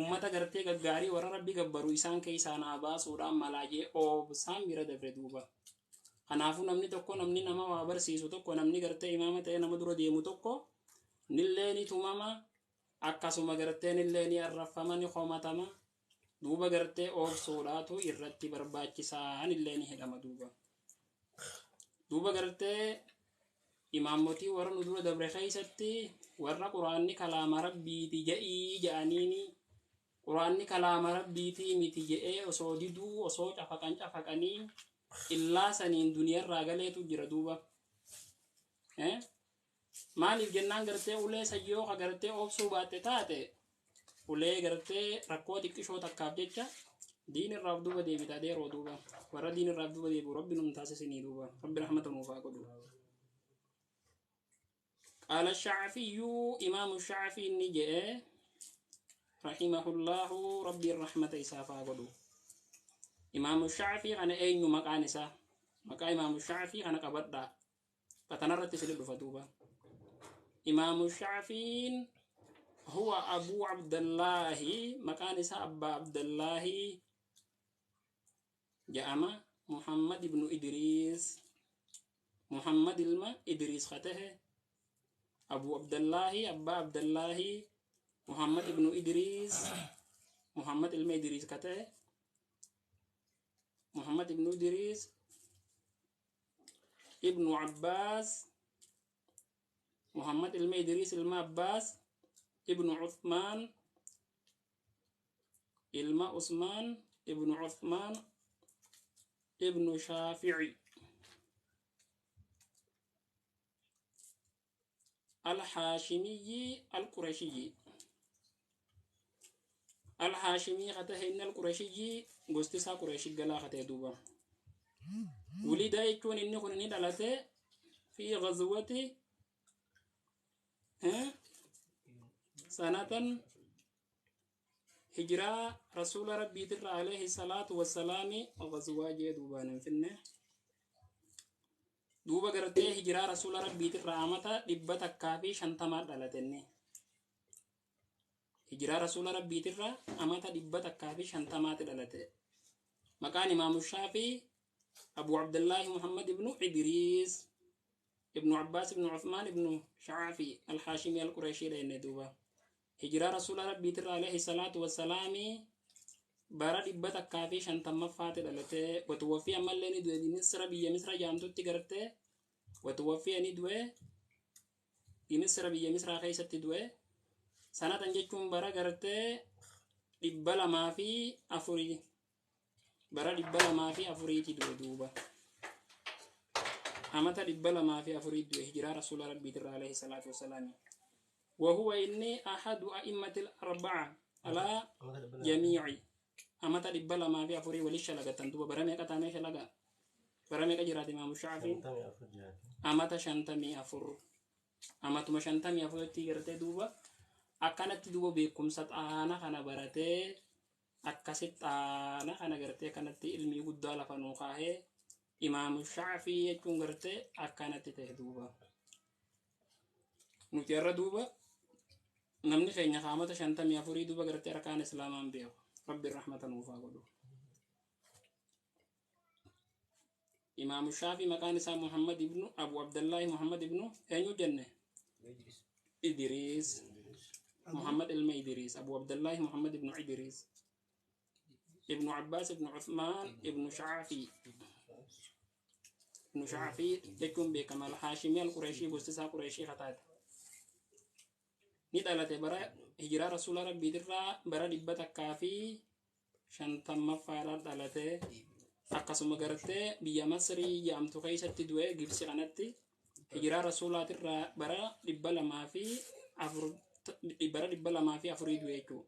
ummata gartee gaggaarii warra rabbi gabbaru isaan keessaan baasuudhaan malaajee oobsaan bira dabre duuba. Kanaafuu namni tokko namni nama waa barsiisu tokko namni gartee imaama ta'ee nama dura deemu tokko nillee ni tumama akkasuma gartee nillee ni arrafama ni homatama duuba gartee oobsuudhaatu irratti barbaachisaa nillee ni hedhama duuba. Duuba gartee imaamotii warra nu dura dabre keessatti warra quraanni kalaama rabbiiti ja'ii ja'aniini quraanni kalaama rabbiiti miti je'ee osoo diduu osoo cafaqanii illaa saniin duniyaarraa galeetu jira duuba. Maaliif jennaan gartee ulee sayyoo ka gartee obsuu baatte taate ulee gartee rakkoo xiqqishoo takkaaf jecha diinirraaf duuba deebitaa deeroo duuba warra diinirraaf duuba deebi'u rabbi nun taasisinii duuba rabbi rahmata nuuf haa godhu. قال الشعفي إمام الشعفي النجاء رحمه الله ربي الرحمة إسافا قدو إمام الشعفي أنا أين مكانسا مكان إمام الشعفي أنا كبدا فتنرت سلب فتوبة إمام الشعفي هو أبو عبد الله مكانسا أبا عبد الله جاءما محمد بن إدريس محمد الما إدريس خته أبو عبد الله أبا عبد الله محمد ابن إدريس محمد المي إدريس كته محمد ابن إدريس ابن عباس محمد المي إدريس المي عباس ابن عثمان المي عثمان ابن عثمان ابن شافعي الحاشمي القرشي الحاشمي خته إن القرشي غستسا قرشي جلا خته دوبا ولد يكون إنه كنني دلته في غزوة سنة هجرة رسول ربي تر عليه الصلاة والسلام غزوة دوبا نفنه دوبا غرتي هجرة رسول ربي تر رامتا دبتا كافي شنتما دلتني هجرة رسول ربي تر أمتا دبتا كافي شنتما دلته مكان إمام الشافعي أبو عبد الله محمد بن إدريس ابن عباس بن عثمان بن شعافي الحاشمي القريشي لين دوبا هجرة رسول ربي تر عليه الصلاة والسلام bara dhibba takkaa fi shantammaffaa dhalatee watuwaffii ammallee ni du'e Misra biyya Misra jaamtutti gartee watuwaffii ni du'e biyya Misraa keessatti du'e sanatan jechuun bara gartee 204 bara 204 du'e duuba amata 204 du'e hijiraa rasuula rabbii tirra alayhi salaatu wassalaam وهو إني أحد أئمة الأربعة على جميعي أمتا دبلا ما في أفوري وليش لغا تندوبا برامي كتامي شلغا برامي كجرات إمام الشافعي أمتا شانتمي أفور أمتا ما شانتمي أفور تيغرتي دوبا أكانت دوبا بيكم ستانا خانا براتي أكاسيت آنا خانا غرتي كانت علمي قد لفنوخاه إمام الشافعي يكون غرتي أكانت تهدوبا نتيار دوبا نمني خينيا خامتا شانتمي أفوري دوبا غرتي أركان إسلامان بيو رب الرحمة وفاقده إمام الشافعي مكان اسم محمد ابن أبو عبد الله محمد ابن أين جنة إدريس محمد المي إدريس أبو عبد الله محمد ابن إدريس ابن عباس ابن عثمان ابن شعافي ابن شعافي يكون بكمال الحاشمي القريشي بستسا قريشي خطات ندالة برا هجرة رسول ربي درا برا دبتا كافي شنتم فارا دالته أقسم غرته بيا مصري جامتو كيسة تدوي جبسي غنتي هجرة رسول درا برا دبلا ما في أفر برا دبلا ما في أفريد ويكو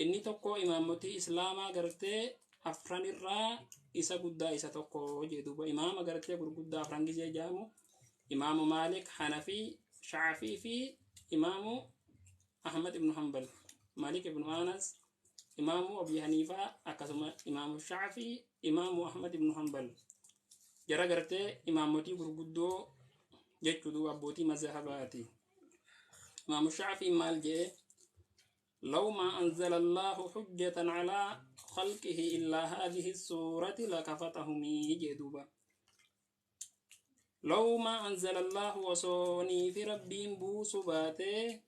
إني تكو إمامتي إسلاما غرته أفران الرا isa guddaa isa tokko jedhuba imaama gartee gurguddaa afran gizee jaamu imaamu Maalik Hanafi Shaafi'i fi imaamu Ahmad ibn Hanbal Malik ibn Anas imaamu Abi Hanifa akkasuma imaamu Shaafi'i imaamu Ahmad ibn Hanbal jara gartee imaamotii gurguddoo jechuudha abbootii mazhabaati imaamu Shaafi'i maal jee لو ما أنزل الله حجة على خلقه إلا هذه السورة لكفتهم يجدوبا لو ما أنزل الله وصوني في ربهم بوسباته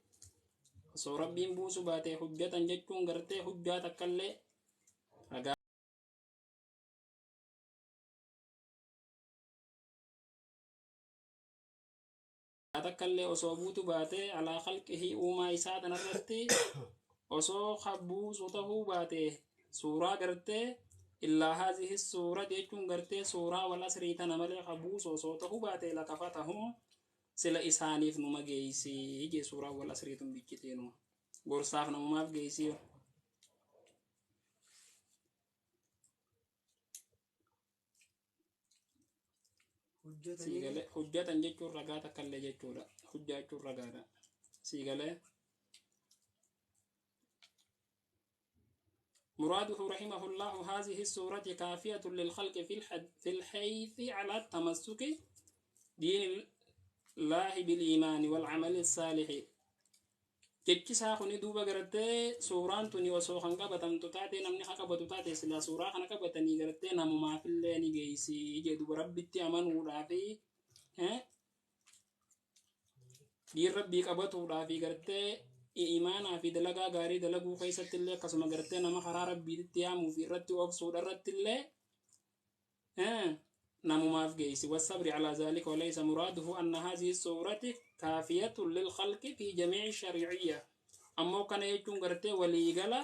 وصو ربهم بوسباته حجة جتكون غرتي حجة تكالي تكالي وصوبوت باته على خلقه وما يساعد نرتي osoo khabbuusu tahuu baate suuraa gartee illaa hazihi suura jechuun gartee suuraa wal asrii tana malee khabbuusu osoo tahuu baate lakafatahum sila isaaniif numa geeysii jee suuraa wal asriitun bichiteenu gorsaaf namumaaf geeysii siigale hujjatan jechuun ragaa takkallee jechuudha hujjaa jechuun ragaadha siigale مراده رحمه الله هذه السورة كافية للخلق في الحيث على التمسك دين الله بالإيمان والعمل الصالح jechi isaa kuni duuba gartee suuraan tuni osoo kan qabatamtu taate namni haa qabatu taate sila suuraa kana qabatanii gartee namumaafillee ni geeysi jee duuba rabbitti amanuudhaafi diin rabbii qabatuudhaafi gartee imaanaa fi dalagaa gaarii dalaguu keessatti illee akkasuma gartee nama karaa rabbiitti yaamuu fi irratti obsuudha irratti illee namumaaf geeysi wasabri ala zaalika walaysa muraaduhu anna hazihi suurati kaafiyatun lilkhalqi fi jamiici shariiciyya ammoo kana jechuun gartee waliigala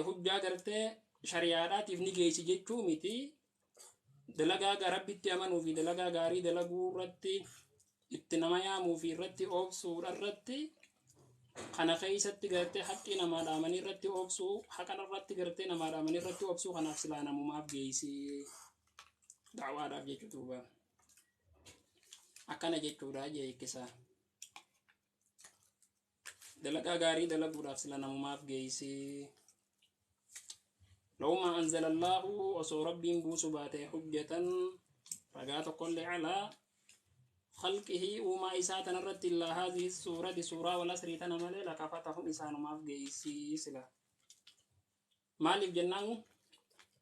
hujjaa gartee shariyaadhaatiif ni geeysi jechuu miti dalagaa rabbitti amanuu fi dalagaa gaarii dalaguu irratti itti nama yaamuu fi irratti obsuudha irratti kana keessatti gartee haqqi namaa dhaamanii irratti obsuu haqana irratti gartee namaa dhaamanii irratti obsuu kanaaf silaa namumaaf geeysi da'waadhaaf jechuudha akkana jechuudha jeekisa dalagaa gaarii dalaguudhaaf sila namumaaf geeysi لو ما أنزل الله وصو ربي بوسباته حجة رجعت كل على خلقه وما إساتنا رت الله هذه السورة سورة ولا سريتنا ملء لكفتهم إسان ما في جيسي سلا مالك جنان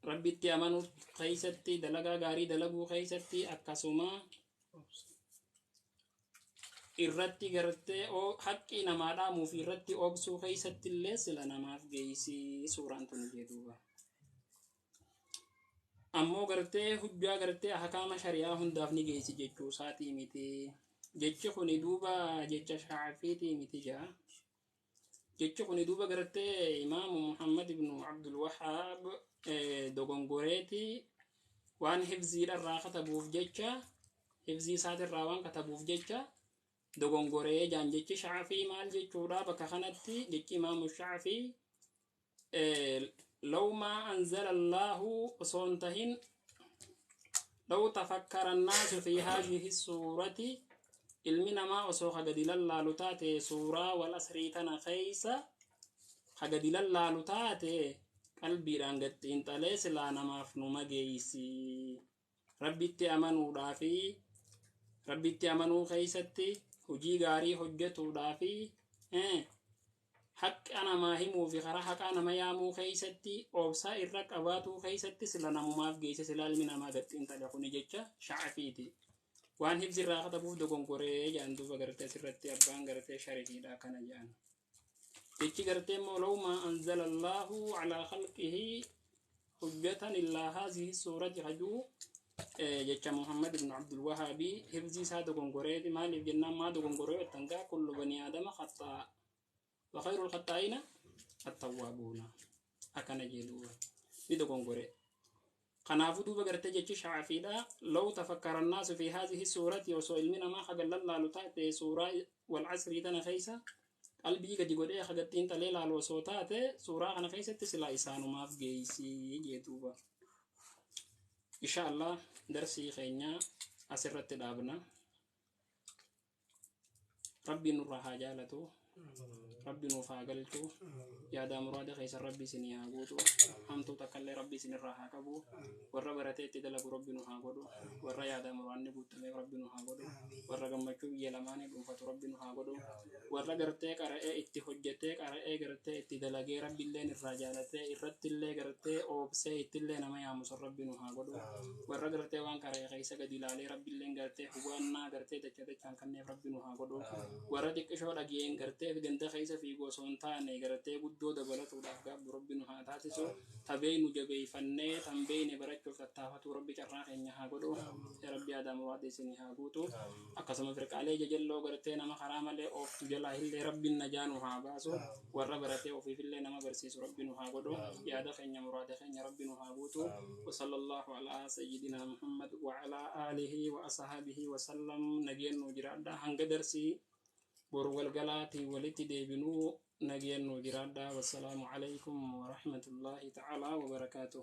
ربي تيامنو خيستي دلقا غاري دلقو خيستي أكسوما irratti gartee haqqi namaadhaa muufi irratti obsuu keessatti illee sila namaaf geeysi suuraan tun jedhuuba ammoo gartee hujjaa gartee ahkaama shari'aa hundaaf ni geeysi jechuu isaatii miti jechi kuni duuba jecha Shaafiitii miti jaa jechi kuni duuba gartee imaamu Muhammad ibn Abdul Wahhab dogongoreeti waan hifziidharraa katabuuf jecha hifzii isaatirraa waan katabuuf jecha dogongoree jaan jechi Shaafii maal jechuudha bakka kanatti jechi imaamu Shaafii لو ما أنزل الله صنتهن لو تفكر الناس في هذه السورة المنا ما أسوخ قدل الله لتاتي سورة والأسريتنا خيسة قدل الله لتاتي قلبي رانقت انت ليس لانا مافنو مجيسي ربي تأمنوا دافي ربي تأمنوا خيستي هجي غاري حجتو دافي حق أنا ما همو في خرا حق أنا ما يامو خيستي أوبسا إرق أباتو خيستي سلا نموماف جيسي سلا المنا ما قد انت لكوني جيتشا شعفيتي وان حفظ الراقة تبوف دوغن قوري جاندو فقرتي سرتي أبان قرتي شريكي دا كان جان جيتشي قرتي مولو ما أنزل الله على خلقه حجة إلا هذه السورة حجو جيتشا محمد بن عبد الوهابي حفظي سا دوغن قوري مالي جنة ما دوغن قوري وتنقا كل بني آدم خطأ وخير الخطائين التوابون أكن جلوا بدون غوري خنافو دوبا غرتي جيتش شعفيدا لو تفكر الناس في هذه السورة وسئل من ما خجل الله لتات سورة والعصر تنا خيسا قلبي قد يقول خجتين تليل على وسوتات سورة أنا خيسة تسلا إسانو ما في جيسي جيتوبا inshaallah darsii keenya asirratti dhaabna. Rabbiin nurraa haa jaalatu, Rabbi nuuf haa galchu, yaada muraada keessa Rabbi isinii haa guutu, hamtuu takkallee Rabbi isinirraa haa qabu, warra baratee itti dalagu Rabbi nu haa godhu, warra yaada muraadni guutamee Rabbi nu haa godhu, warra gammachuu biyya lamaanii dhuunfatu Rabbi nu haa godhu, warra gartee qara'ee itti hojjetee qara'ee gartee itti dalagee Rabbi illee irraa jaalatee irratti illee gartee oobsee ittillee nama yaamusan Rabbi nu haa godhu, warra gartee waan qara'ee keessa gadi ilaalee Rabbi illee gartee hubannaa gartee dachaan kanneef Rabbi nu haa godhu, warra xiqqishoo dhageen gartee ganda keessa fiigoo osoo hin taane gartee guddoo dabalatuudhaaf gaabbu Rabbi nu haa taasisu, tabee nu jabeeffannee tanbeeyne barachuuf tattaafatu Rabbi carraa keenya haa godhu, Rabbi yaada muraada isinii haa guutu, akkasuma firqaalee jajalloo gartee nama karaa malee of jalaa illee Rabbiin najaa nu haa baasu, warra baratee ofiif illee nama barsiisu Rabbi nu haa godhu, yaada keenya muraada keenya Rabbi nu haa guutu. Wa sallallahu ala sayyidina Muhammad wa ala alihi wa ashabihi wa sallam. Nageen nu jiraadha hanga darsii boru walgalaatii walitti deebinuu nageen nu jiraadha. Wassalaamu alaykum wa rahmatullahi ta'ala wa barakatuh.